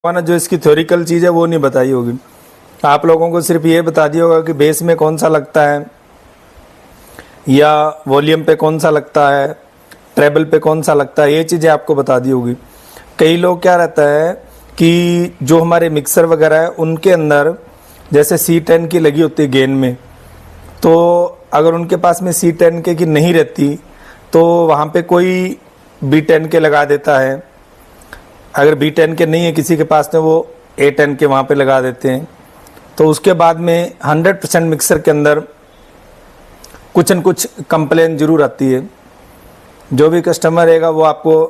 ना जो इसकी थ्योरिकल चीज़ है वो नहीं बताई होगी। आप लोगों को सिर्फ ये बता दिया होगा कि बेस में कौन सा लगता है या वॉल्यूम पे कौन सा लगता है, ट्रेबल पे कौन सा लगता है, ये चीज़ें आपको बता दी होगी। कई लोग क्या रहता है कि जो हमारे मिक्सर वगैरह है उनके अंदर जैसे C10 की लगी होती है गेन में, तो अगर उनके पास में C10 की नहीं रहती तो वहाँ पे कोई B10 के लगा देता है। अगर B10 के नहीं है किसी के पास तो वो A10 के वहाँ पे लगा देते हैं। तो उसके बाद में 100% मिक्सर के अंदर कुछ न कुछ कंप्लेन ज़रूर आती है। जो भी कस्टमर रहेगा वो आपको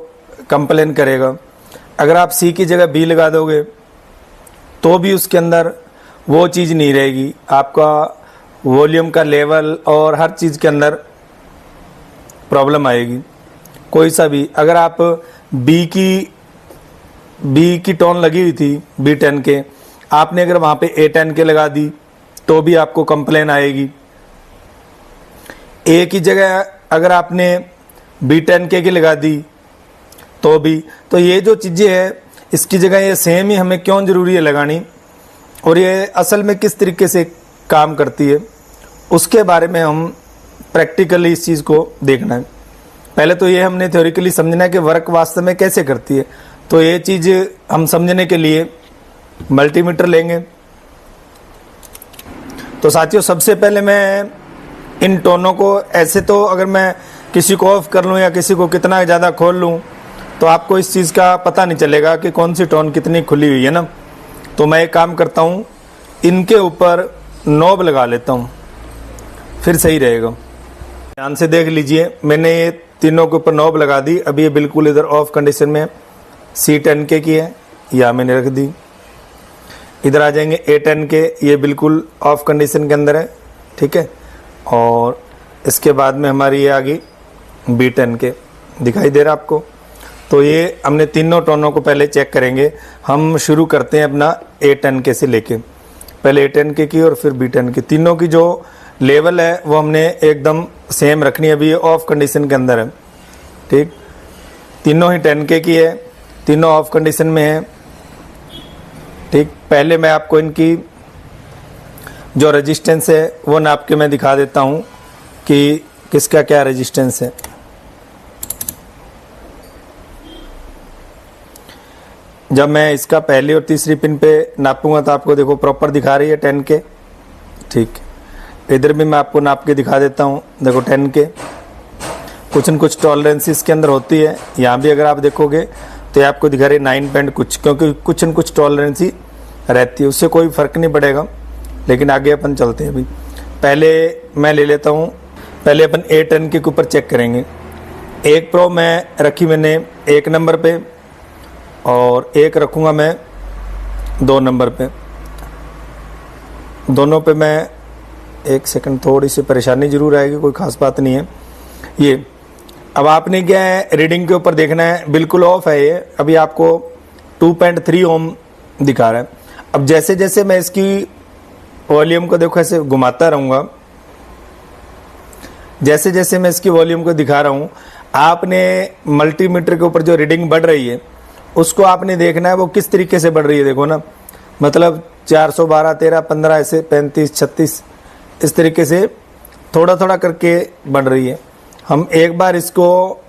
कंप्लेन करेगा। अगर आप C की जगह B लगा दोगे तो भी उसके अंदर वो चीज़ नहीं रहेगी। आपका वॉल्यूम का लेवल और हर चीज़ के अंदर प्रॉब्लम आएगी। कोई सा भी अगर आप B की टोन लगी हुई थी B10 के, आपने अगर वहाँ पे A10 के लगा दी तो भी आपको कंप्लेन आएगी। A की जगह अगर आपने B10 के लगा दी तो भी, तो ये जो चीज़ें हैं इसकी जगह ये सेम ही हमें क्यों ज़रूरी है लगानी और ये असल में किस तरीके से काम करती है, उसके बारे में हम प्रैक्टिकली इस चीज़ को देखना है। पहले तो ये हमने थ्योरिकली समझना है कि वर्क वास्तव में कैसे करती है। तो ये चीज़ हम समझने के लिए मल्टीमीटर लेंगे। तो साथियों सबसे पहले मैं इन टोनों को ऐसे, तो अगर मैं किसी को ऑफ कर लूँ या किसी को कितना ज़्यादा खोल लूँ तो आपको इस चीज़ का पता नहीं चलेगा कि कौन सी टोन कितनी खुली हुई है ना। तो मैं एक काम करता हूँ, इनके ऊपर नॉब लगा लेता हूँ, फिर सही रहेगा। ध्यान से देख लीजिए, मैंने ये तीनों के ऊपर नॉब लगा दी। अभी ये बिल्कुल इधर ऑफ कंडीशन में C10 के की है, या मैंने रख दी। इधर आ जाएंगे A10 के, ये बिल्कुल ऑफ कंडीशन के अंदर है, ठीक है। और इसके बाद में हमारी ये आ गई B10 के, दिखाई दे रहा आपको। तो ये हमने तीनों टोनों को पहले चेक करेंगे। हम शुरू करते हैं अपना A10 के से लेके, पहले A10 के की और फिर B10 की। तीनों की जो लेवल है वो हमने एकदम सेम रखनी है। अभी ये ऑफ कंडीशन के अंदर है, ठीक। तीनों ही 10 के की है, तीनों ऑफ कंडीशन में है, ठीक। पहले मैं आपको इनकी जो रेजिस्टेंस है वो नाप के मैं दिखा देता हूँ कि किसका क्या रेजिस्टेंस है। जब मैं इसका पहली और तीसरी पिन पे नापूंगा तो आपको देखो प्रॉपर दिखा रही है 10 के, ठीक। इधर भी मैं आपको नाप के दिखा देता हूँ, देखो 10 के। कुछ न कुछ टॉलरेंस इसके अंदर होती है। यहाँ भी अगर आप देखोगे तो ये आपको दिखा रही है 9 पॉइंट कुछ, क्योंकि कुछ न कुछ टॉलरेंस ही रहती है, उससे कोई फ़र्क नहीं पड़ेगा। लेकिन आगे अपन चलते हैं। अभी पहले मैं ले लेता हूँ, पहले अपन A10 के ऊपर चेक करेंगे। एक प्रो मैं रखी मैंने 1 नंबर पे और एक रखूँगा मैं 2 नंबर पे। दोनों पे मैं, एक सेकंड, थोड़ी सी परेशानी ज़रूर आएगी, कोई ख़ास बात नहीं है। ये अब आपने क्या है रीडिंग के ऊपर देखना है, बिल्कुल ऑफ है ये। अभी आपको 2.3 ओम दिखा रहा है। अब जैसे जैसे मैं इसकी वॉल्यूम को देखो ऐसे घुमाता रहूँगा, जैसे जैसे मैं इसकी वॉल्यूम को दिखा रहा हूँ, आपने मल्टीमीटर के ऊपर जो रीडिंग बढ़ रही है उसको आपने देखना है वो किस तरीके से बढ़ रही है। देखो ना, मतलब 412, 13, 15, ऐसे 35, 36 इस तरीके से थोड़ा थोड़ा करके बढ़ रही है। हम एक बार इसको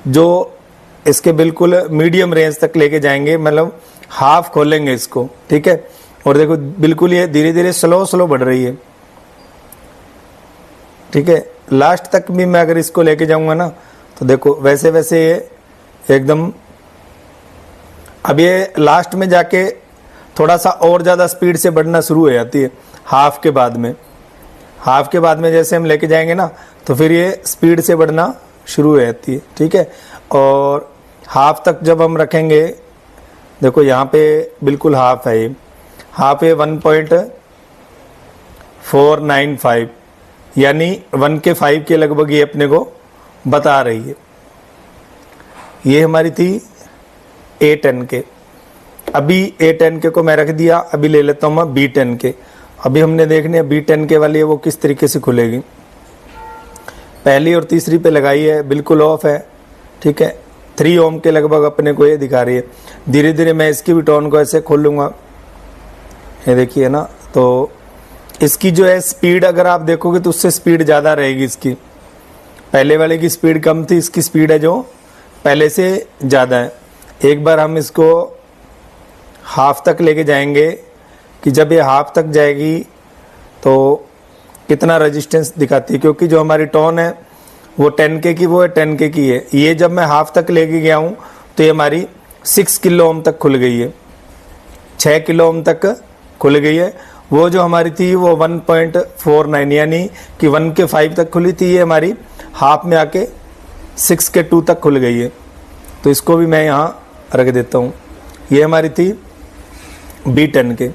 जो इसके बिल्कुल मीडियम रेंज तक लेके जाएंगे, मतलब हाफ खोलेंगे इसको, ठीक है। और देखो बिल्कुल ये धीरे धीरे स्लो बढ़ रही है, ठीक है। लास्ट तक भी मैं अगर इसको लेके जाऊंगा ना तो देखो वैसे वैसे ये एकदम, अब ये लास्ट में जाके थोड़ा सा और ज़्यादा स्पीड से बढ़ना शुरू हो जाती है हाफ के बाद में। हाफ के बाद में जैसे हम लेके जाएंगे ना तो फिर ये स्पीड से बढ़ना शुरू हो जाती है, ठीक है। और हाफ तक जब हम रखेंगे, देखो यहाँ पे बिल्कुल हाफ है, ये हाफ है 1.495, यानी 1 के 5 के लगभग ये अपने को बता रही है। ये हमारी थी A10 के। अभी A10 के को मैं रख दिया। अभी ले लेता हूँ मैं B10 के। अभी हमने देखने B10 के वाली है वो किस तरीके से खुलेगी। पहली और तीसरी पे लगाई है, बिल्कुल ऑफ है, ठीक है। 3 ओम के लगभग अपने को ये दिखा रही है। धीरे धीरे मैं इसकी भी टोन को ऐसे खोल लूँगा, ये देखिए ना। तो इसकी जो है स्पीड अगर आप देखोगे तो उससे स्पीड ज़्यादा रहेगी इसकी। पहले वाले की स्पीड कम थी, इसकी स्पीड है जो पहले से ज़्यादा है। एक बार हम इसको हाफ तक लेके जाएंगे कि जब ये हाफ तक जाएगी तो कितना रेजिस्टेंस दिखाती है, क्योंकि जो हमारी टोन है वो 10K की, वो है 10K की है। ये जब मैं हाफ तक लेके गया हूँ तो ये हमारी 6 किलो ओम तक खुल गई है, 6 किलो ओम तक खुल गई है। वो जो हमारी थी वो 1.49 यानी कि 1 के 5 तक खुली थी, ये हमारी हाफ में आके 6 के 2 तक खुल गई है। तो इसको भी मैं यहाँ रख देता हूँ। ये हमारी थी B10 के।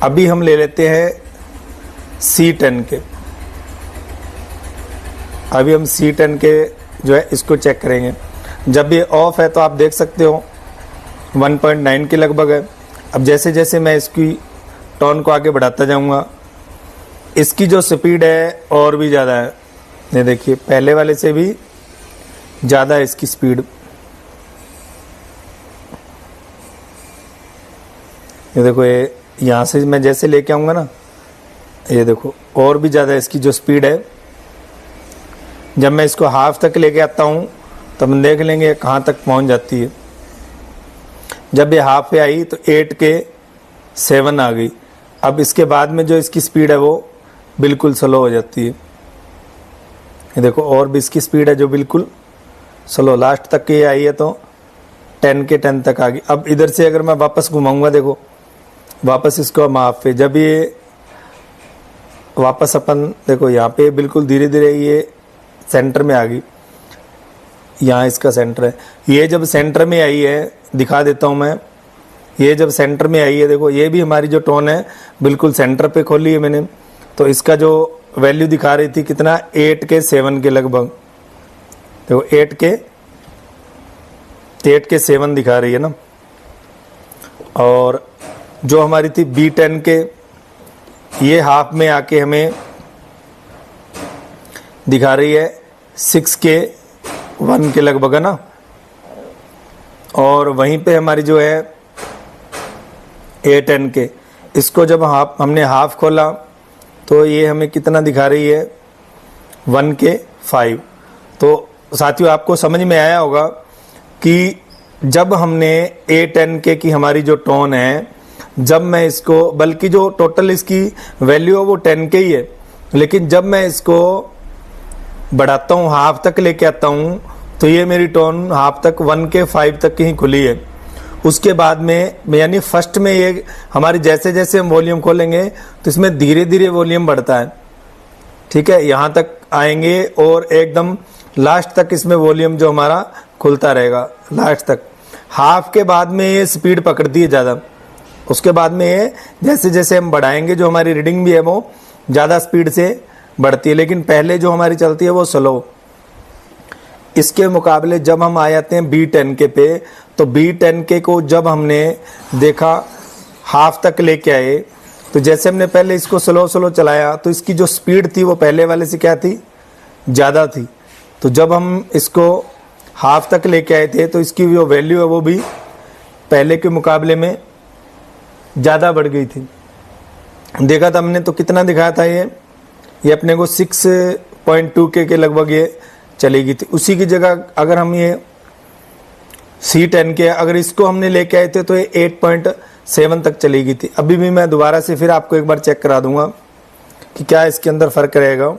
अभी हम ले लेते हैं C10 के। अभी हम C10 के जो है इसको चेक करेंगे। जब ये ऑफ है तो आप देख सकते हो 1.9 के लगभग है। अब जैसे जैसे मैं इसकी टोन को आगे बढ़ाता जाऊंगा, इसकी जो स्पीड है और भी ज़्यादा है। ये देखिए पहले वाले से भी ज़्यादा है इसकी स्पीड। ये देखो, ये यहाँ से मैं जैसे लेके आऊँगा ना, ये देखो और भी ज़्यादा इसकी जो स्पीड है। जब मैं इसको हाफ तक लेके आता हूँ तब हम देख लेंगे कहाँ तक पहुँच जाती है। जब ये हाफ पे आई तो 8 के 7 आ गई। अब इसके बाद में जो इसकी स्पीड है वो बिल्कुल स्लो हो जाती है। ये देखो और भी इसकी स्पीड है जो बिल्कुल स्लो, लास्ट तक ये आई है तो 10 के 10 तक आ गई। अब इधर से अगर मैं वापस घुमाऊंगा, देखो वापस इसको हम हाफ पे, जब ये वापस अपन देखो यहाँ पे बिल्कुल धीरे धीरे ये सेंटर में आ गई। यहाँ इसका सेंटर है। ये जब सेंटर में आई है, दिखा देता हूँ मैं, ये जब सेंटर में आई है देखो, ये भी हमारी जो टोन है बिल्कुल सेंटर पे खोली है मैंने। तो इसका जो वैल्यू दिखा रही थी कितना, 8 के 7 के लगभग। देखो 8 के 7 दिखा रही है ना। और जो हमारी थी B10 के, ये हाफ में आके हमें दिखा रही है 6 के 1 के लगभग है ना। और वहीं पे हमारी जो है A10 के, इसको जब हमने हाफ खोला तो ये हमें कितना दिखा रही है, 1 के 5। तो साथियों आपको समझ में आया होगा कि जब हमने A10 के की हमारी जो टोन है, जब मैं इसको, बल्कि जो टोटल इसकी वैल्यू है वो 10 के ही है, लेकिन जब मैं इसको बढ़ाता हूँ, हाफ तक लेके आता हूँ, तो ये मेरी टोन हाफ तक 1 के 5 तक की ही खुली है। उसके बाद में यानी फर्स्ट में ये हमारी जैसे जैसे हम वॉल्यूम खोलेंगे तो इसमें धीरे धीरे वॉल्यूम बढ़ता है, ठीक है, यहाँ तक आएंगे और एकदम लास्ट तक इसमें वॉल्यूम जो हमारा खुलता रहेगा लास्ट तक। हाफ के बाद में ये स्पीड पकड़ती है ज़्यादा, उसके बाद में ये जैसे जैसे हम बढ़ाएंगे जो हमारी रीडिंग भी है वो ज़्यादा स्पीड से बढ़ती है, लेकिन पहले जो हमारी चलती है वो स्लो। इसके मुकाबले जब हम आ जाते हैं B10 के पे, तो B10 के को जब हमने देखा हाफ तक लेके आए, तो जैसे हमने पहले इसको स्लो स्लो चलाया तो इसकी जो स्पीड थी वो पहले वाले से क्या थी, ज़्यादा थी। तो जब हम इसको हाफ तक लेके आए थे तो इसकी जो वैल्यू है वो भी पहले के मुकाबले में ज़्यादा बढ़ गई थी। देखा था हमने तो कितना दिखाया था, ये अपने को 6.2 के लगभग ये चलेगी थी। उसी की जगह अगर हम ये C10 के अगर इसको हमने लेके आए थे तो ये 8.7 तक चलेगी थी। अभी भी मैं दोबारा से फिर आपको एक बार चेक करा दूंगा कि क्या इसके अंदर फ़र्क रहेगा।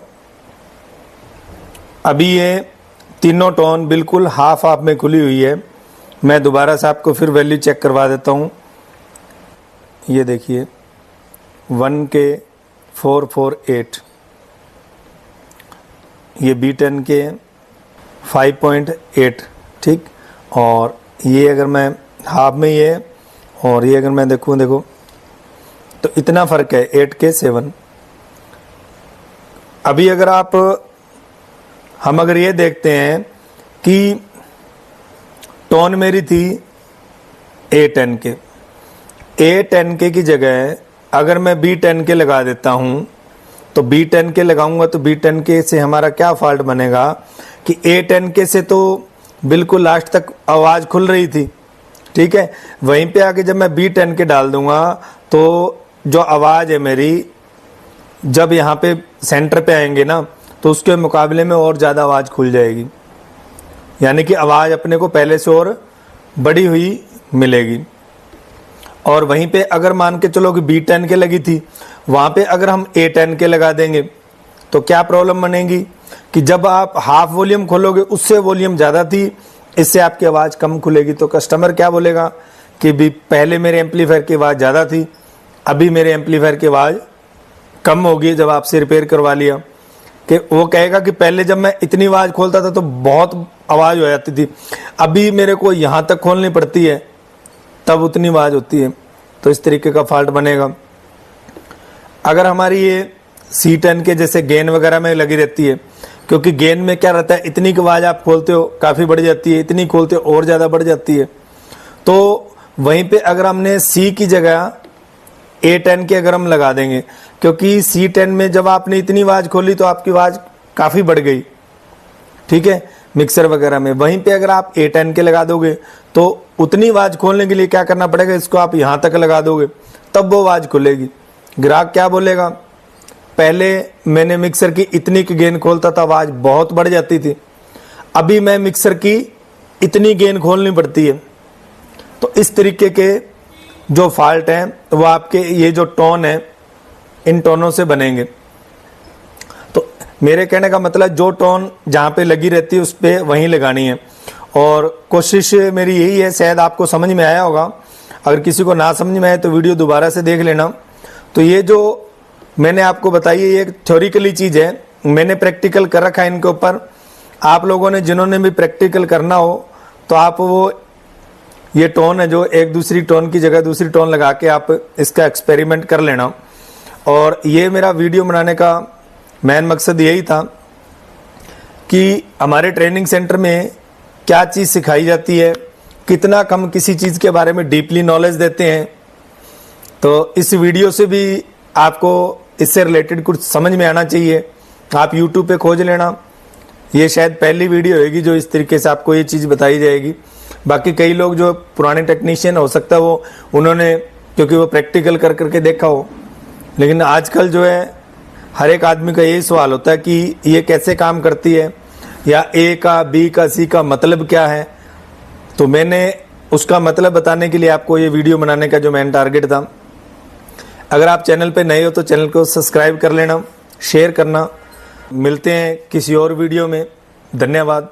अभी ये तीनों टोन बिल्कुल हाफ हाफ में खुली हुई है। मैं दोबारा से आपको फिर वैल्यू चेक करवा देता हूँ। ये देखिए 1 के 448, ये B10 के 5.8, ठीक। और ये अगर मैं हाफ में ये और ये अगर मैं देखूँ देखो तो इतना फ़र्क है 8 के 7। अभी अगर आप हम अगर ये देखते हैं कि टोन मेरी थी A10 के की जगह अगर मैं B10 के लगा देता हूँ तो B10 के लगाऊंगा तो B10 के से हमारा क्या फॉल्ट बनेगा कि A10 के से तो बिल्कुल लास्ट तक आवाज़ खुल रही थी, ठीक है। वहीं पे आके जब मैं B10 के डाल दूंगा तो जो आवाज़ है मेरी, जब यहाँ पे सेंटर पे आएंगे ना तो उसके मुकाबले में और ज़्यादा आवाज़ खुल जाएगी, यानी कि आवाज़ अपने को पहले से और बड़ी हुई मिलेगी। और वहीं पे अगर मान के चलो कि B10 के लगी थी, वहाँ पे अगर हम A10 के लगा देंगे तो क्या प्रॉब्लम बनेगी कि जब आप हाफ वॉल्यूम खोलोगे उससे वॉल्यूम ज़्यादा थी, इससे आपकी आवाज़ कम खुलेगी। तो कस्टमर क्या बोलेगा कि भी पहले मेरे एम्पलीफायर की आवाज़ ज़्यादा थी, अभी मेरे एम्पलीफायर की आवाज़ कम होगी जब आपसे रिपेयर करवा लिया। कि वो कहेगा कि पहले जब मैं इतनी आवाज़ खोलता था तो बहुत आवाज़ हो जाती थी, अभी मेरे को यहाँ तक खोलनी पड़ती है तब उतनी आवाज़ होती है। तो इस तरीके का फॉल्ट बनेगा। अगर हमारी ये C10 के जैसे गेन वगैरह में लगी रहती है, क्योंकि गेन में क्या रहता है, इतनी की आवाज़ आप खोलते हो काफ़ी बढ़ जाती है, इतनी खोलते हो और ज़्यादा बढ़ जाती है। तो वहीं पे अगर हमने C की जगह A10 के अगर हम लगा देंगे, क्योंकि C10 में जब आपने इतनी आवाज़ खोली तो आपकी आवाज़ काफ़ी बढ़ गई, ठीक है, मिक्सर वगैरह में। वहीं पे अगर आप A10 के लगा दोगे तो उतनी आवाज़ खोलने के लिए क्या करना पड़ेगा, इसको आप यहाँ तक लगा दोगे तब वो आवाज़ खुलेगी। ग्राहक क्या बोलेगा, पहले मैंने मिक्सर की इतनी की गेन खोलता था, आवाज़ बहुत बढ़ जाती थी, अभी मैं मिक्सर की इतनी गेन खोलनी पड़ती है। तो इस तरीके के जो फॉल्ट हैं वो आपके ये जो टोन है इन टोनों से बनेंगे। तो मेरे कहने का मतलब जो टोन जहाँ पे लगी रहती है उस पर वहीं लगानी है। और कोशिश मेरी यही है, शायद आपको समझ में आया होगा, अगर किसी को ना समझ में आए तो वीडियो दोबारा से देख लेना। तो ये जो मैंने आपको बताई है ये एक थ्योरिकली चीज़ है, मैंने प्रैक्टिकल कर रखा है इनके ऊपर। आप लोगों ने जिन्होंने भी प्रैक्टिकल करना हो तो आप वो ये टोन है जो एक दूसरी टोन की जगह दूसरी टोन लगा के आप इसका एक्सपेरिमेंट कर लेना। और ये मेरा वीडियो बनाने का मेन मकसद यही था कि हमारे ट्रेनिंग सेंटर में क्या चीज़ सिखाई जाती है, कितना कम किसी चीज़ के बारे में डीपली नॉलेज देते हैं। तो इस वीडियो से भी आपको इससे रिलेटेड कुछ समझ में आना चाहिए। आप YouTube पे खोज लेना, ये शायद पहली वीडियो होगी जो इस तरीके से आपको ये चीज़ बताई जाएगी। बाकी कई लोग जो पुराने टेक्नीशियन हो सकता है वो उन्होंने क्योंकि वो प्रैक्टिकल कर करके देखा हो, लेकिन आजकल जो है हर एक आदमी का यही सवाल होता है कि ये कैसे काम करती है, या A का B का C का मतलब क्या है। तो मैंने उसका मतलब बताने के लिए आपको ये वीडियो बनाने का जो मेन टारगेट था। अगर आप चैनल पे नए हो तो चैनल को सब्सक्राइब कर लेना, शेयर करना। मिलते हैं किसी और वीडियो में। धन्यवाद।